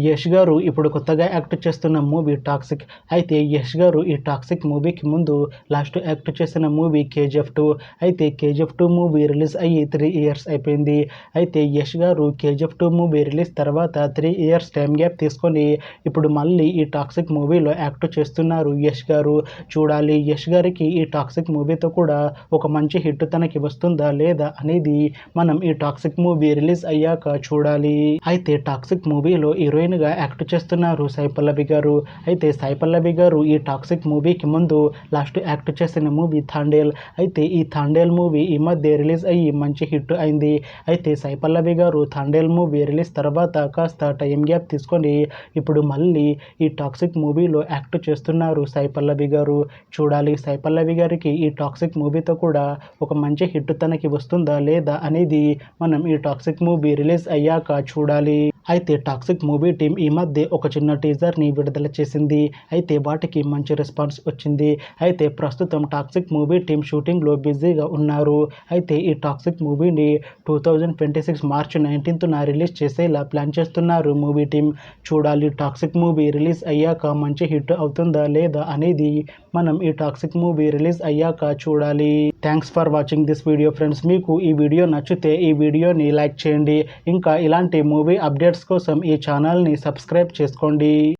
యష్ గారు ఇప్పుడు కొత్తగా యాక్ట్ చేస్తున్న మూవీ టాక్సిక్. అయితే యష్ గారు ఈ టాక్సిక్ మూవీకి ముందు లాస్ట్ యాక్ట్ చేసిన మూవీ KGF 2. అయితే KGF 2 మూవీ రిలీజ్ అయ్యి 3 ఇయర్స్ అయిపోయింది. అయితే యష్ గారు KGF 2 మూవీ రిలీజ్ తర్వాత 3 ఇయర్స్ టైం గ్యాప్ తీసుకొని ఇప్పుడు మళ్ళీ ఈ టాక్సిక్ మూవీలో యాక్ట్ చేస్తున్నారు యష్ గారు. చూడాలి యష్ గారికి ఈ టాక్సిక్ మూవీతో కూడా ఒక మంచి హిట్ తనకి వస్తుందా లేదా అనేది మనం ఈ టాక్సిక్ మూవీ రిలీజ్ అయ్యాక చూడాలి. అయితే టాక్సిక్ మూవీలో హీరోయిన్గా యాక్ట్ చేస్తున్నారు సాయి పల్లవి గారు. అయితే సాయి పల్లవి గారు ఈ టాక్సిక్ మూవీకి ముందు లాస్ట్ యాక్ట్ చేసిన మూవీ థాండేల్. అయితే ఈ థాండేల్ మూవీ ఈ మధ్య రిలీజ్ అయ్యి మంచి హిట్ అయింది. అయితే సాయి పల్లవి గారు థాండేల్ మూవీ రిలీజ్ తర్వాత కాస్త టైం గ్యాప్ తీసుకొని ఇప్పుడు మళ్ళీ ఈ టాక్సిక్ మూవీలో యాక్ట్ చేస్తున్నారు సాయి పల్లవి గారు. చూడాలి సాయి పల్లవి గారికి ఈ టాక్సిక్ మూవీతో కూడా ఒక మంచి హిట్ తనకి వస్తుందా లేదా అనేది మనం ఈ టాక్సిక్ మూవీ రిలీజ్ అయ్యాక చూడాలి. అయితే టాక్సిక్ మూవీ టీం ఈ మధ్య ఒక చిన్న టీజర్ని విడుదల చేసింది. అయితే వాటికి మంచి రెస్పాన్స్ వచ్చింది. అయితే ప్రస్తుతం టాక్సిక్ మూవీ టీం షూటింగ్లో బిజీగా ఉన్నారు. అయితే ఈ టాక్సిక్ మూవీని 2026 మార్చి 19న రిలీజ్ చేసేలా ప్లాన్ చేస్తున్నారు మూవీ టీం. చూడాలి టాక్సిక్ మూవీ రిలీజ్ అయ్యాక మంచి హిట్ అవుతుందా లేదా అనేది మనం ఈ టాక్సిక్ మూవీ రిలీజ్ అయ్యాక చూడాలి. Thanks for watching this video friends. మీకు ఈ వీడియో నచ్చితే ఈ వీడియోని లైక్ చేయండి. ఇంకా ఇలాంటి మూవీ అప్డేట్స్ కోసం ఈ ఛానల్ని సబ్స్క్రైబ్ చేసుకోండి.